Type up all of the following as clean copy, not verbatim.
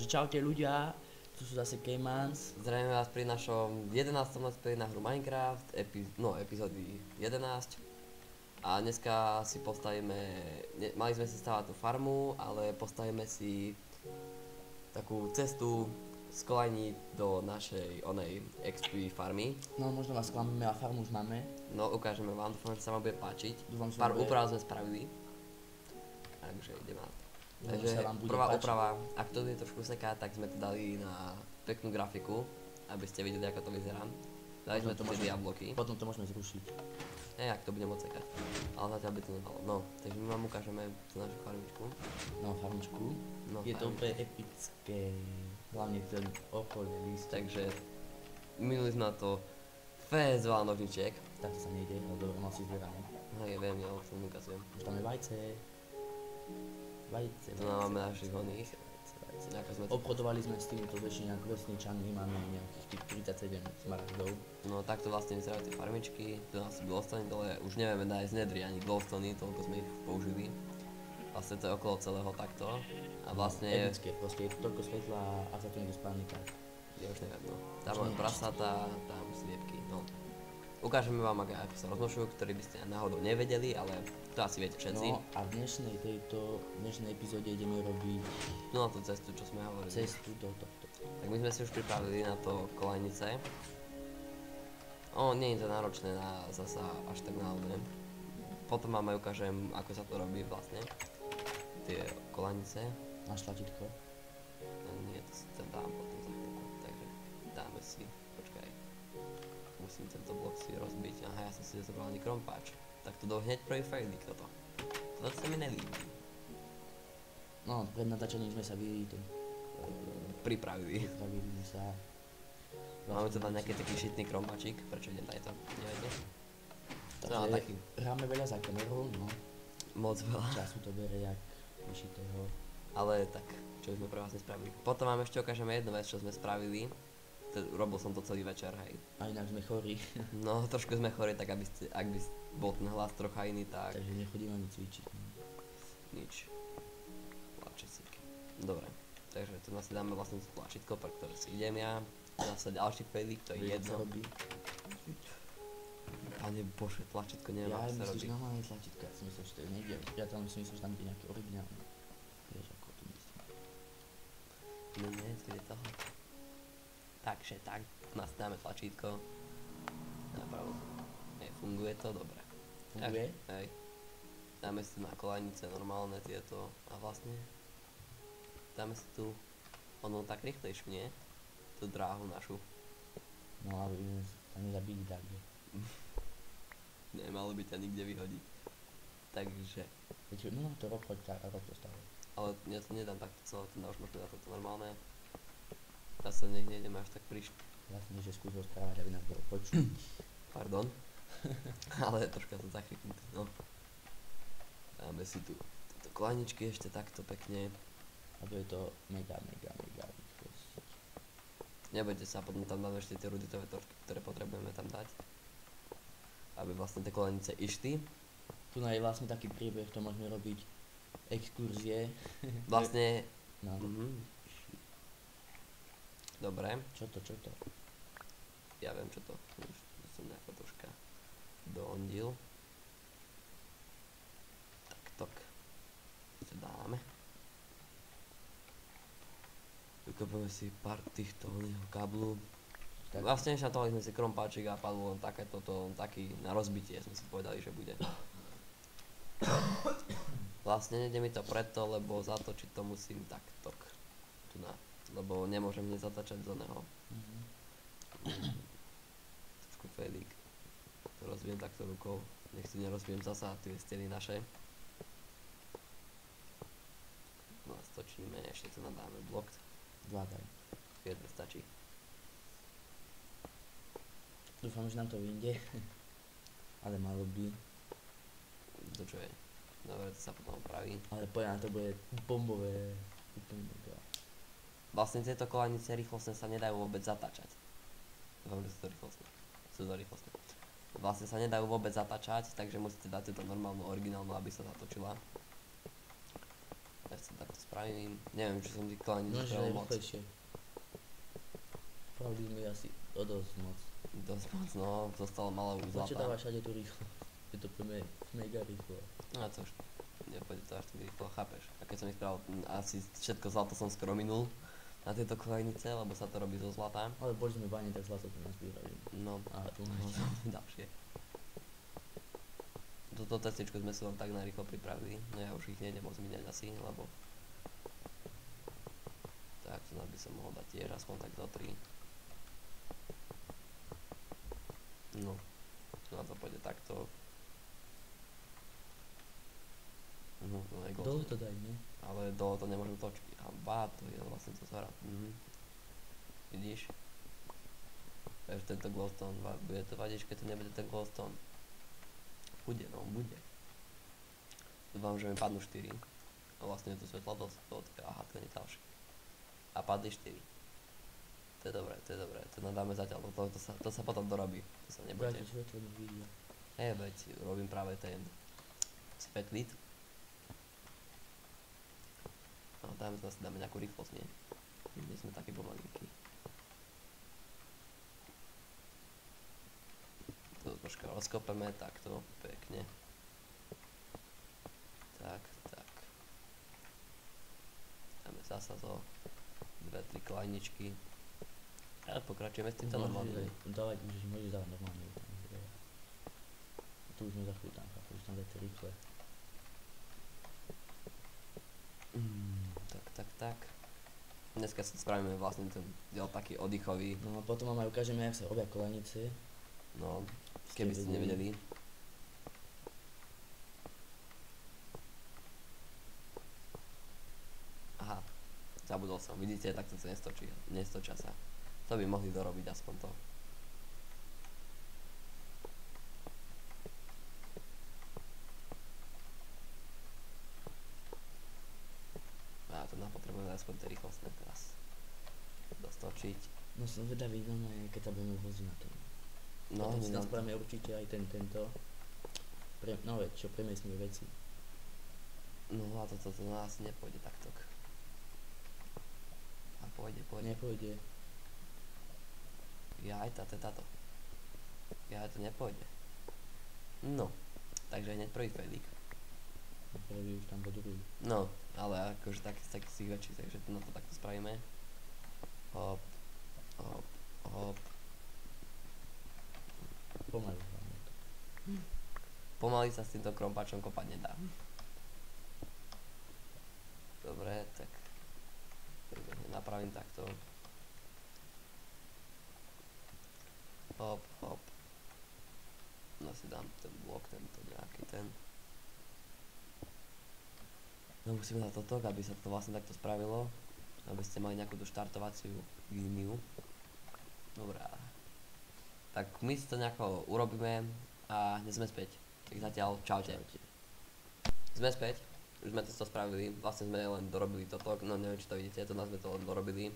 Takže čaute ľudia, tu sú zase Caymans. Zdravíme vás pri našom 11. let's play na hru Minecraft, epizódy 11. A dneska si postavíme, mali sme si stavať tú farmu, ale postavíme si takú cestu z kolajní do našej XP farmy. No možno vás sklamíme, a farmu už máme. No ukážeme vám, dúfam, že sa vám bude páčiť. Dúfam, že Pár bude. úprav sme spravili. Takže ideme na to. Dúfam, Takže že sa vám bude prvá páčiť. úprava, ak to bude trošku seká, tak sme to dali na peknú grafiku, aby ste videli, ako to vyzerá. Dali sme to tie diabloky. Potom to môžeme zrušiť. Ak to bude moc sekať. Ale zatiaľ by to nemalo. No, takže my vám ukážeme tú našu farmičku. No farmičku. No, Je to farmičku. úplne epické. Hlavne ten okolný list. Takže minuli sme na to fest veľa nožničiek. Tak to sa nejde, ale dobro, no si zbierame. No ja viem, ja to ukazujem. Už tam je vajce. Vajce, Tu máme našich oných. Nejako sme to... Obchodovali sme s týmito vesničanmi, máme nejakých tých 37 smaragdov. No takto vlastne vyzerajú tie farmičky. Tu nás sú glowstony dole, už nevieme nájsť nedry ani glowstony, toľko sme ich použili. Vlastne to je okolo celého takto. A vlastne je... Epické, proste je tu toľko svetla a za to niekto spálni tak. Ja už neviem, no. Tam Už máme nie. prasatá, tam sliepky, no. Ukážeme vám, ako sa rozmnožujú, ktorí by ste náhodou nevedeli, ale to asi viete všetci. No a v dnešnej epizóde ideme robiť No na tú cestu, čo sme hovorili. cestu do tohto. Tak my sme si už pripravili na to kolajnice. Nie je to náročné na zasa až tak náhodne. Potom vám aj ukážem, ako sa to robí vlastne. Tie kolajnice. Máš tlačítko? No, nie, to si to dám potom za chvíľku. Takže dáme si, počkaj. Musím tento blok si rozbiť. Aha, ja som si nezobral ani krompáč. Tak to do hneď prvý failik toto. Toto sa mi nelíbi. No, pred natáčaním sme sa Pripravili. pripravili sme sa. Máme tu tam nejaký taký šitný krompačík, prečo idem tady to, neviete? Takže No, taký hráme veľa za kamerou, no. moc veľa, Času to bere jak vyšitého. ale tak, čo sme pre vás nespravili. Potom vám ešte ukážeme jednu vec, čo sme spravili. Robil som to celý večer, hej. A inak sme chorí, No, trošku sme chorí, tak aby ste, ak by bol ten hlas trocha iný, tak takže nechodíme ani cvičiť. No. nič. Tlačíky. Dobre, takže tu si dáme vlastne to tlačítko, pre ktoré si idem ja. Zase ďalší failik, to je Vieš, ako sa jedno. robí? Pane bože, tlačítko neviem, Ja ako sa myslíš robí. normálne tlačítka, ja si myslím, že to je niekde. Ja tam si myslím, že tam ide nejaké originálne. Vieš, ako to myslím. No nie, kde toho. Takže tak, nás dáme tlačítko. Napravo. Funguje to dobre. Funguje? Hej. Dáme si tu na kolajnice normálne tieto a vlastne dáme si tu ono tak rýchlejšiu, nie? Tú dráhu našu. No, aby sme sa nezabili tak, že. Nemalo by ťa nikde vyhodiť. Takže, Veď, no to rob to stále. ale ja to nedám takto celé, to už možno na toto normálne. Zase nejdeme až tak príšť. Jasne, že skús rozprávať, aby nás bolo počuť. Pardon. Ale troška som zachytnutý, no. Dáme si tu tieto kolaničky ešte takto pekne. A to je to mega rýchlosť. Nebojte sa, potom tam dáme ešte tie ruditové točky, ktoré potrebujeme tam dať. Aby vlastne tie kolanice išli. Tu je vlastne taký príbeh, to môžeme robiť exkurzie. Vlastne... No, Dobre, čo to? ja viem čo to. Už som nejako troška doondil. Tak. To dáme. Vykopeme si pár týchto káblu. Tak, Vlastne naštartovali sme si krompáčik a padlo len taký na rozbitie sme si povedali, že bude. Vlastne nejde mi to preto, lebo zatočiť to musím takto. Tu na. Lebo nemôžem nezatáčať z oného. Trošku failik. To rozbijem takto rukou. Nech si nerozbijem zasa tie steny naše. No a stočíme, ešte tu nadáme blok. zvládaj. Jeden stačí. Dúfam, že nám to vyjde. Ale malo by. To čo je? Dobre, to sa potom opraví. Ale poďme, to bude bombové. Úplne mega. Vlastne tieto kolanice rýchlostné sa nedajú vôbec zatáčať. Dúfam, že sú to rýchlostné. Sú to rýchlostné. Vlastne sa nedajú vôbec zatáčať, takže musíte dať túto normálnu, originálnu, aby sa zatočila. Ja to takto spravím. Neviem, či som tých kolení Môžeš spravil aj moc. rýchlejšie. Spravili sme ich asi o dosť moc. Dosť moc, no, zostalo málo už Prečo zlata. dávaš všade tú rýchlo? Je to pre mega rýchlo. No to už nepôjde to až tak rýchlo, chápeš. A keď som ich spravil, asi všetko zlato som skoro minul na tieto kolejnice, lebo sa to robí zo zlata. Ale boli sme v bani, tak zlato to nazbírali. No, A tu no máš. ďalšie. Toto testičko sme si len tak narýchlo pripravili, no ja už ich nejdem moc míňať asi, lebo tak to by som mohol dať tiež aspoň tak do 3. No, na to pôjde takto. To je Dole gold. to daj, nie? Ale dole to nemôžem točky. A bá, to je vlastne to zhora. Vidíš? Takže tento glowstone, bude to vadiť, keď to nebude ten glowstone. Bude, no bude. Dúfam, že mi padnú 4. A vlastne je to svetlo dosť, aha, to nie ďalšie. A padli 4. To je dobré, to nadáme zatiaľ, to sa potom dorobí, to sa nebude. Vráti svetlo do vidia. Veď, robím práve ten svetlit. No, dáme nejakú rýchlosť, nie? Nie sme takí pomalíky. To troška rozkopeme, takto, pekne. Tak. Dáme zasa zo 2-3 klajničky. A pokračujeme s týmto normálne. Môžeš dávať normálne. Tu už sme za chvíľu tam, chápu, už tam dajte rýchle. Tak. Dneska si spravíme vlastne ten diel taký oddychový. No a potom vám aj ukážeme, jak sa robia kolenice. No, keby ste nevedeli. Aha, zabudol som, vidíte, takto to nestočia sa. To by mohli dorobiť aspoň to. A to nám potrebujeme aspoň tie rýchlostné teraz dostočiť. No som vedavý, keď sa budeme voziť na tom. No, potom si tam spravíme určite aj tento. No veď, čo premiesňuje veci. No a toto na nás nepôjde takto. A pôjde. Nepôjde. Jaj, táto. Jaj, to nepôjde. No, takže hneď prvý failík. Prvý už tam po druhý. No, ale akože taký z tých väčších, takže na to takto spravíme. Hop. Pomaly hlavne. Pomaly sa s týmto krompáčom kopať nedá. Dobre, tak napravím takto. Hop. No si dám ten blok, tento nejaký ten. No musíme dať toto, aby sa to vlastne takto spravilo. Aby ste mali nejakú tú štartovaciu líniu. Dobrá. Tak my si to nejako urobíme a hneď sme späť. Tak zatiaľ čaute. Sme späť. Už sme to spravili, vlastne sme len dorobili toto, no neviem či to vidíte, to nás sme to len dorobili.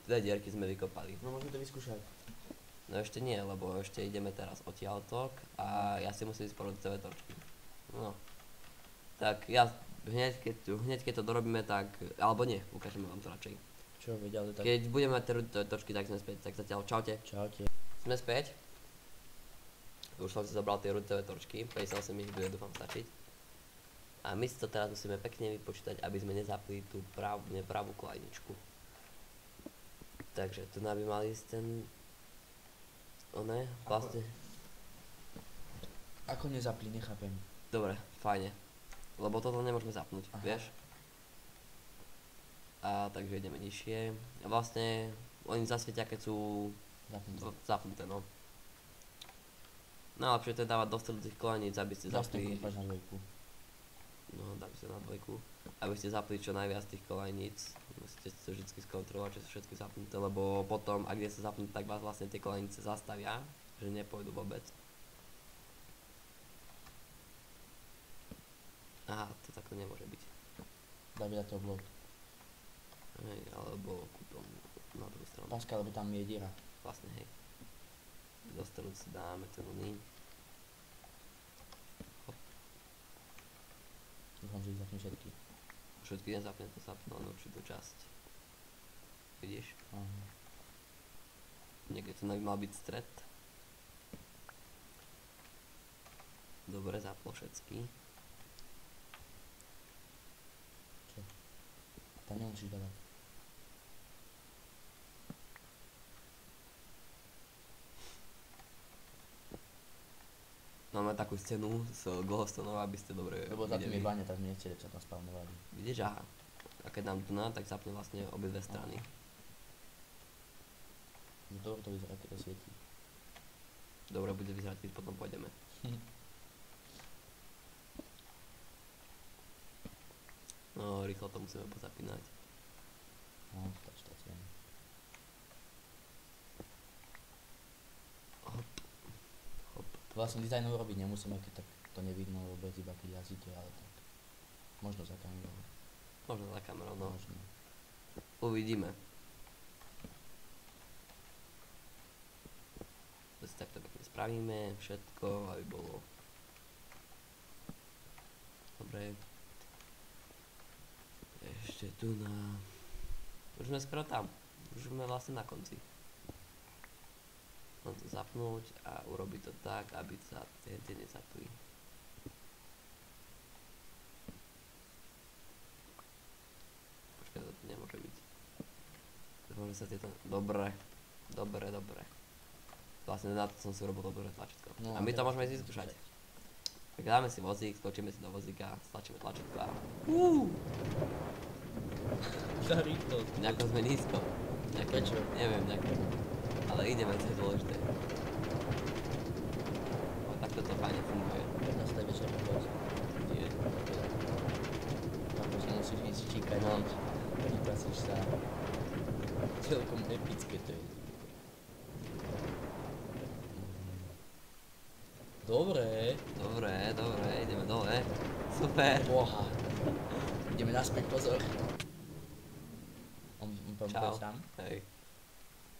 Dve dierky sme vykopali. No môžeme to vyskúšať. No ešte nie, lebo ešte ideme teraz odtiaľtok a ja si musím ísť porodiť celé točky. No. Tak ja hneď keď to dorobíme, tak, alebo nie, ukážeme vám to radšej. Čo veď, ale tak. Keď budeme mať tie točky, tak sme späť, tak zatiaľ čaute. Čaute. Sme späť. Už som si zobral tie rudcové torčky, 58 ich bude dúfam stačiť. A my si to teraz musíme pekne vypočítať, aby sme nezapli tú nepravú klajničku. Takže tu by mali ísť ten... vlastne... Ako nezapli, nechápem. Dobre, fajne. Lebo toto nemôžeme zapnúť, vieš? A takže ideme nižšie. A vlastne oni zasvietia, keď sú zapnuté, no. Najlepšie to je dávať dostrel tých koleníc, aby ste zapli... na dvojku. No, dáme sa na dvojku. Aby ste zapli čo najviac tých kolejníc. Musíte to vždy skontrolovať, že sú všetky zapnuté, lebo potom, ak nie sú zapnuté, tak vás vlastne tie kolejnice zastavia, že nepôjdu vôbec. Aha, to takto nemôže byť. Dáme na to blok. Hej, alebo kúpom na druhú stranu. Páska, lebo tam je diera. Vlastne, hej. Do stranu si dáme ten oný. Dúfam, že ich zapnú všetky. všetky nezapne, to zapnú len určitú časť. Vidíš? Aha. Niekde to mal byť stred. Dobre, zaplo všetky. Čo? Tam nemusíš dávať. Máme takú scénu s Glowstoneom, aby ste dobre Lebo za tým je videli. baňa, tak mi nechce sa tam spavnovali. Vidíš, aha. A keď dám tu na, tak zapne vlastne obidve strany. No dobre to vyzerá, keď to svietí. Dobre bude vyzerať, keď potom pôjdeme. No, rýchlo to musíme pozapínať. No, stačí. Hop. Hop. Vlastne dizajnov robiť nemusíme, keď tak to nevidno vôbec, iba keď jazdíte, ale tak. Možno za kamerou. Možno za kamerou, no. Možno. Uvidíme. To si takto pekne spravíme, všetko, aby bolo dobre. Ešte tu na... Už sme skoro tam. Už sme vlastne na konci. Len to zapnúť a urobiť to tak, aby sa tie nezapli. Počkaj, to nemôže byť. Dúfam, že sa tieto... Dobre. Dobre. Vlastne na to som si urobil dobré tlačítko. No, A my to môžeme ísť vyskúšať. Tak dáme si vozík, skočíme si do vozíka, stlačíme tlačítko a... Za rýchlo. Nejako sme nízko. Prečo? Neviem, nejako. Ale ideme, to je dôležité. O, takto to fajne funguje. Tak nás to je večer povedz. Nie. Ako sa musíš ísť číkať, No. vypasíš sa. Celkom epické to je. Dobre. Dobre, ideme dole. Super. Boha. Ideme naspäť, pozor. On Čau. povedz tam. Hej.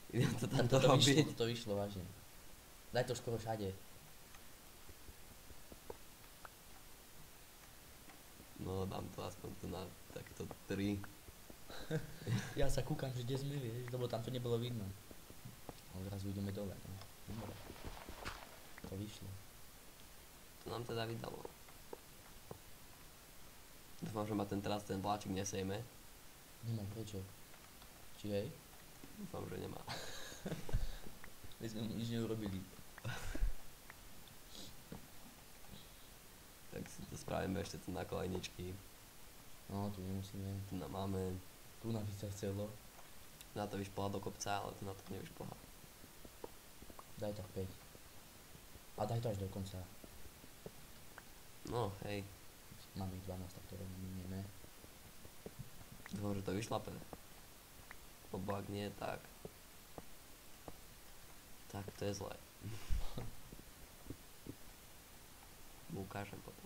Idem to tam Toto robiť. to vyšlo, vážne. Daj to skoro všade. No, dám to aspoň tu na takto 3. Ja sa kúkam, že kde sme, vieš, lebo tam to nebolo vidno. A odrazu ideme dole, no. Dobre. To vyšlo. To nám teda vydalo. Dúfam, že ma teraz ten vláčik nesejme. Nemá prečo. Či hej? Dúfam, že nemá. My sme mu nič neurobili. Tak si to spravíme ešte tu na kolejničky. No, tu nemusíme. Tu nám máme. Tu nám by sa chcelo. Na to vyšplhá do kopca, ale tu na to nevyšplhá. Daj tak 5. A daj to až do konca. No, hej. Máme ich 12, tak to rovníme. Dúfam, že to vyšlape. Lebo ak nie, tak... Tak to je zlé. Mu ukážem potom.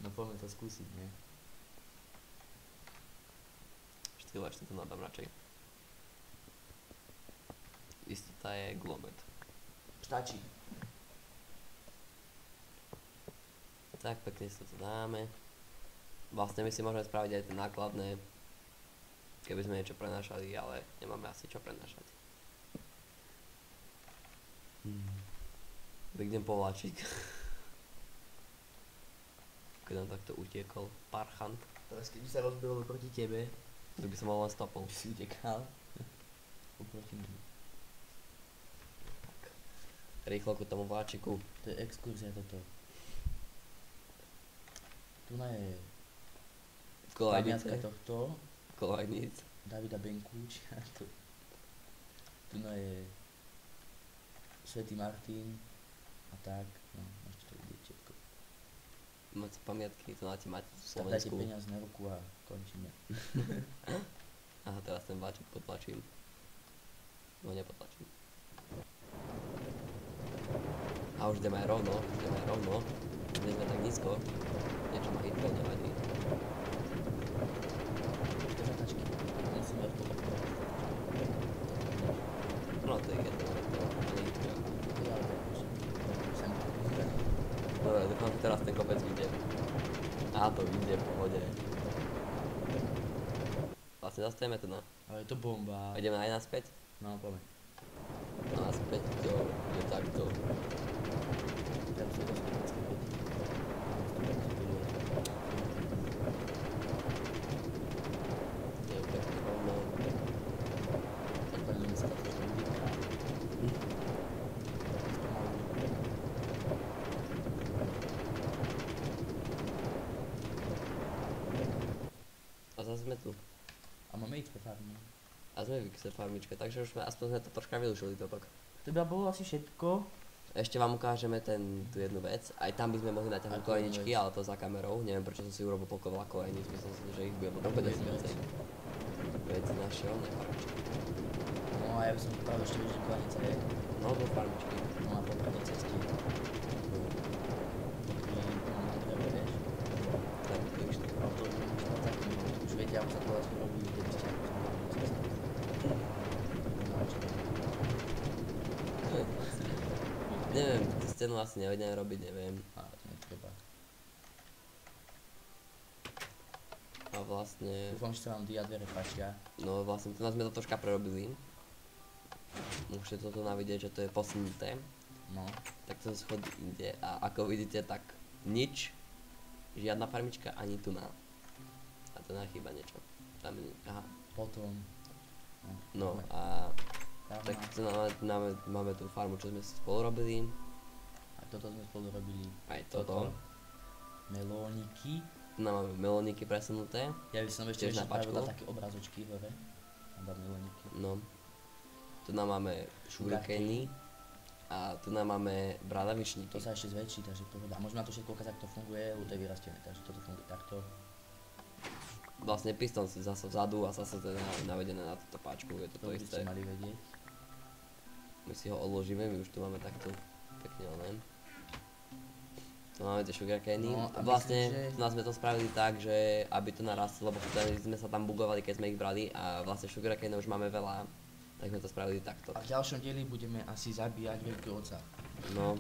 No poďme to skúsiť, nie? Ešte to nadám radšej. Istota je gulomet. Stačí. Tak pekne si to dáme. Vlastne my si môžeme spraviť aj tie nákladné, keby sme niečo prenášali, ale nemáme asi čo prenášať. Vygnem povláčik. Keď nám takto utiekol parchant, Teraz keď by sa rozbehol proti tebe, tak by som mal len stopol. by si utekal. Oproti mne. Rýchlo ku tomu vláčiku. To je exkurzia toto. Tu je pamiatka Kolajnice. tohto. Kolajnic. Davida Benkúča. Tu je Svätý Martin. A tak. No, môžete to vidieť všetko. Máte pamiatky, to máte mať v Tak dajte Slovensku. peniaz na ruku a končíme. Aha, teraz ten vláčik potlačím. No nepotlačím. A už ideme aj rovno, Nie sme tak nízko. Niečo ma hitlo, nevadí. Ešte zatačky. Musíme odpovedať. No to je jedno, to nie je. Ja to musím. Sem tak. Dobre, dúfam, že teraz ten kopec vyjde. Á, to vyjde v pohode. vlastne zastavíme tu na. Ale je to bomba. A ideme aj naspäť. No, poďme. Naspäť to je takto. Tam sú to skutky. Je pekne rovno. Odpadíme sa to, že vidíka. A zase sme tu. A máme ísť pre farmu. A sme v Xer farmičke, takže už aspoň sme to troška vylušili totok. To by bolo asi všetko. Ešte vám ukážeme tú jednu vec. Aj tam by sme mohli naťahnuť Akú kolejničky, vec? ale to za kamerou. Neviem prečo som si urobil toľko veľa kolejníc, myslím si, že ich bude potom bude Jednu vec. viacej. Veci naše, ne farmičky. No a ja by som povedal ešte, že konica je. No do farmičky. No a po pravej ceste. No, Taký, mám na drevo, vieš. tak to išli. No to už mám taký, no, už viete, ako sa to vlastne robí, kde by ste ako sa robí cestu. No a čo? Neviem, tú stenu asi nevedem robiť, neviem. A to netreba. A vlastne, Dúfam, že sa vám dia dvere páčia. no vlastne tu nás sme to troška prerobili. Môžete toto navidieť, že to je posunuté. No. Tak to schod ide a ako vidíte, tak nič. Žiadna farmička ani tu na. A to chýba niečo. Tam je, aha. Potom. No máme a farma. tak tu máme tú farmu, čo sme si spolu robili. A toto sme spolu robili. Aj toto. Melóniky. Tu máme melóniky presunuté. Ja by som ešte Tiež na spravila pačku. také obrazočky hore. Dá melóniky. No. Tu máme sugarcany. A tu máme bradavičníky. To sa ešte zväčší, takže pohoda. A môžeme na to všetko ukázať, ako to funguje, lebo to je vyrastené, takže toto funguje takto. Vlastne piston si zase vzadu a zase to je navedené na túto páčku, je to To by isté. ste mali vedieť. My si ho odložíme, my už tu máme takto pekne onem. Tu máme tie sugarcany No, a a vlastne myslím, že- tu nás sme to spravili tak, že aby to narastlo, lebo sme sa tam bugovali, keď sme ich brali a vlastne sugarcane už máme veľa, tak sme to spravili takto. A v ďalšom dieli budeme asi zabíjať veľkého otca. No,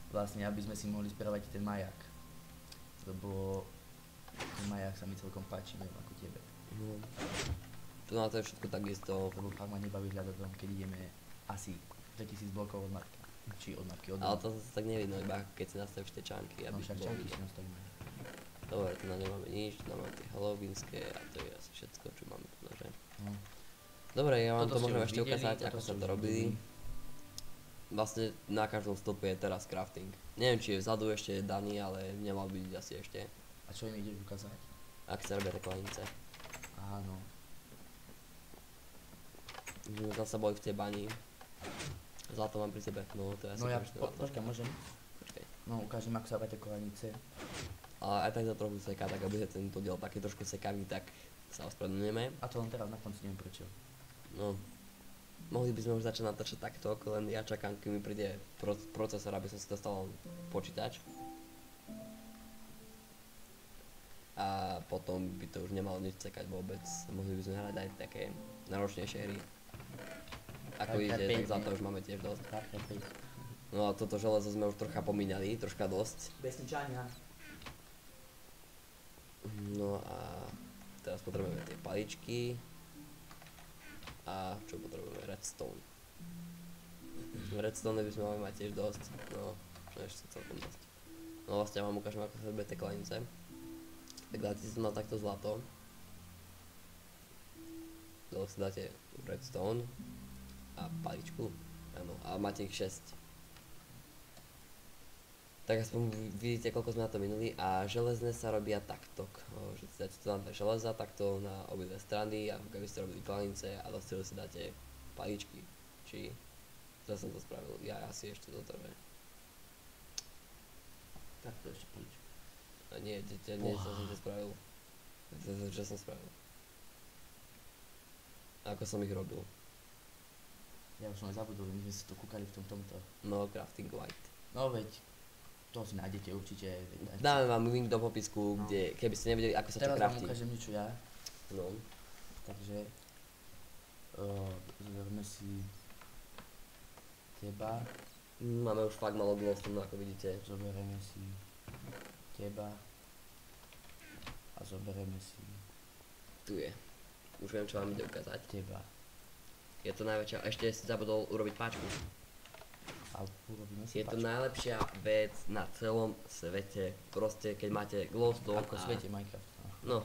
Vlastne, aby sme si mohli spravovať ten majak. Lebo ten majak sa mi celkom páči, neviem ako tebe. no. Tu na to je všetko takisto, Lebo fakt ma nebaví hľadať dom, keď ideme asi 2000 blokov od matky. Či od matky, od ale domu. to zase tak nevidno, iba keď si nastavíš tie čánky, No aby však to bolo čanky si vidno. nastavíme. Dobre, tu na nemáme nič, tu máme tie halloweenské a to je asi všetko, čo máme tu, že? No. Dobre, ja vám Toto to ste môžem už ešte videli, ukázať, toto ako ste sa už to robí. videli. Vlastne na každom stope je teraz crafting. Neviem, či je vzadu ešte daný, ale nemal byť asi ešte. A čo im ideš ukázať? Ak sa robia také klanice. Áno. My sme zase boli v tej bani. Zlato mám pri sebe, no to je asi No ja, konečné zlato. počkaj, môžem? Počkaj. No ukážem, ako sa robia tie kolanice. Ale aj tak to trochu seká, tak aby tento diel taký trošku sekavý, tak sa ospravedlňujeme. A to len teraz na konci, neviem prečo. No, mohli by sme už začať natáčať takto, len ja čakám, kým mi príde procesor, aby som si dostal počítač. A potom by to už nemalo nič sekať vôbec. Mohli by sme hrať aj také náročnejšie hry. Ako Far Cry vidíte, tak 5, za to nie? už máme tiež dosť. Far Cry 5. No a toto železo sme už trocha pomíňali, troška dosť. Bez ničania. No a teraz potrebujeme tie paličky. A čo potrebujeme? Redstone. Redstone by sme mali mať tiež dosť. No, ešte celkom dosť. No vlastne ja vám ukážem, ako sa robia tie klanice. Tak dáte si tu na takto zlato. Dole si dáte redstone a paličku. Áno, a máte ich 6. Tak aspoň vidíte, koľko sme na to minuli a železné sa robia takto. Že si dáte tu na železa takto na obidve strany a keby ste robili klanice a do stredu si dáte paličky. Či zase som to spravil, ja asi ešte toto je. Tak to ešte pôjde. A nie, nie som to spravil. Že som spravil. A ako som ich robil. Ja už som aj zabudol, my sme si to kúkali v tomto. No, crafting light. No veď, to si nájdete určite. Dáme vám link do popisku, No. kde keby ste nevedeli, ako sa to Teraz vám craftí. ukážem niečo ja, No, takže zoberme si teba, máme už fakt malo glowstone, ako vidíte. zoberieme si teba a zoberieme si Tu je. Už viem, čo vám ide ukázať. Teba. Je to najväčšia, ešte si zabudol urobiť páčku. A urobíme si Je to najlepšia vec na celom svete. Proste, keď máte glowstone Ako v svete Minecraft. No.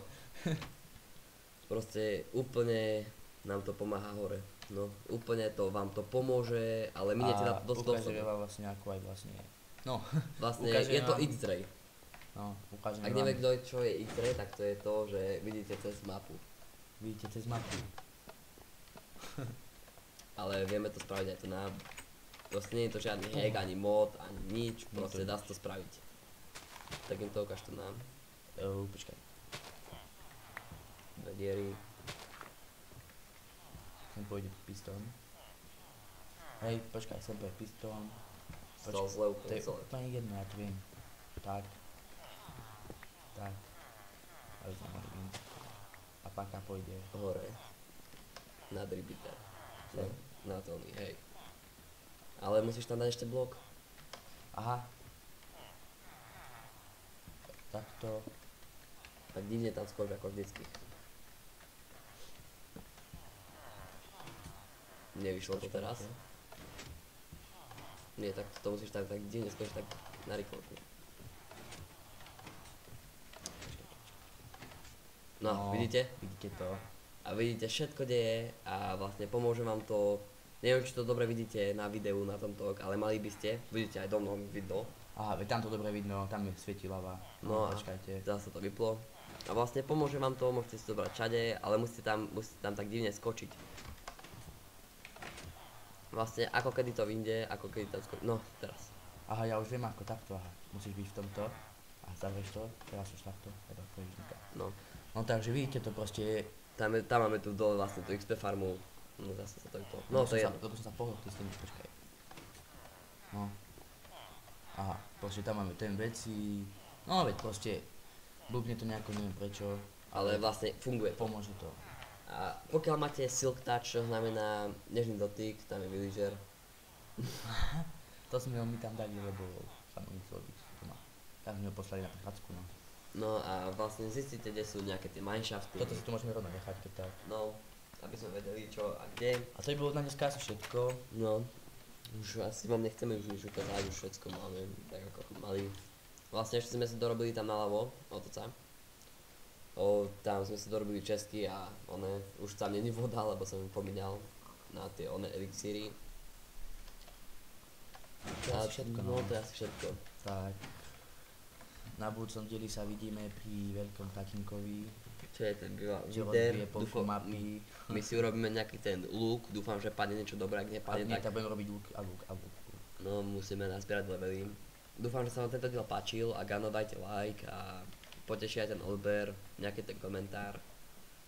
Proste úplne nám to pomáha hore. No, úplne to vám to pomôže, ale miniete na to dosť ukážeme dosť. vám vlastne ako aj vlastne. No, Vlastne ukážeme je to vám- X-ray. no, ukážeme Ak vám. nevie kto čo je X-ray, tak to je to, že vidíte cez mapu. Vidíte cez mapu. Ale vieme to spraviť aj to na... Proste nie je to žiadny hack, ani mod, ani nič, Nie proste to dá sa to spraviť. Tak im to ukáž to nám. Počkaj. Dve diery. Sem pôjde pistón. Hej, počkaj, sem pôjde pistón. Stal zle To úplne je celé. úplne jedno, ja to viem. Tak. Tak. Ale sme mali víc. A paka pôjde. Hore. Na dribiter. No, na to hej. Ale musíš tam dať ešte blok. Aha. Takto. Tak divne tam skoč ako vždycky. Nevyšlo to teraz. Nie, tak to musíš tak divne skočiť tak na rýchlovku. No, vidíte? Vidíte to. A vidíte, všetko deje a vlastne pomôže vám to. Neviem, či to dobre vidíte na videu na tomto, ale mali by ste. Vidíte aj do mnou video. Aha, veď tam to dobre vidno, tam je svieti lava. No a počkajte. teraz sa to vyplo. A vlastne pomôže vám to, môžete si to brať všade, ale musíte tam tak divne skočiť. Vlastne ako kedy to vyjde, ako kedy tam skočiť. No, teraz. Aha, ja už viem ako takto, aha. Musíš byť v tomto. A zavrieš to, teraz už takto. Teda pôjdeš nikam. No. No takže vidíte to proste. Tam máme tu dole vlastne tú XP farmu. No zase sa to vyplo. No to je jedno. Lebo som sa pohol, ty s tým, počkaj. No. Aha, proste tam máme ten veci. No veď proste. Blbne to nejako, neviem prečo. Ale vlastne funguje to. Pomôže to. A pokiaľ máte Silk Touch, čo znamená nežný dotyk, tam je villager. To sme ho my tam dali, lebo sa mu nechcelo byť doma. Tak sme ho poslali na prechádzku, no. No a vlastne zistíte, kde sú nejaké tie mineshafty. Toto si tu môžeme rovno nechať, keď tak. No, aby sme vedeli čo a kde. A to by bolo na dneska asi všetko. No, už asi vám nechceme už nič ukázať, už všetko máme, tak ako mali. Vlastne ešte sme si dorobili tam naľavo, otoca. Tam sme si dorobili česky a už tam není voda, lebo som ju pomínal na tie elixíry. To je asi všetko, no. To je asi všetko. Tak. Na budúcom dieli sa vidíme pri veľkom tatínkovi, Čo je ten že výder, rozbije polku mapy. my si urobíme nejaký ten look, dúfam, že padne niečo dobré, ak A nepadne, nie, tak tak budeme robiť luk a luk a luk. no musíme nazbierať levely. Dúfam, že sa vám tento diel páčil, ak áno, dajte like a poteší aj ten odber, nejaký ten komentár.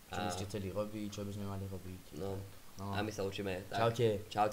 Čo by ste chceli robiť, čo by sme mali robiť. No, No. a my sa učíme. Tak. Čaute. Čaute.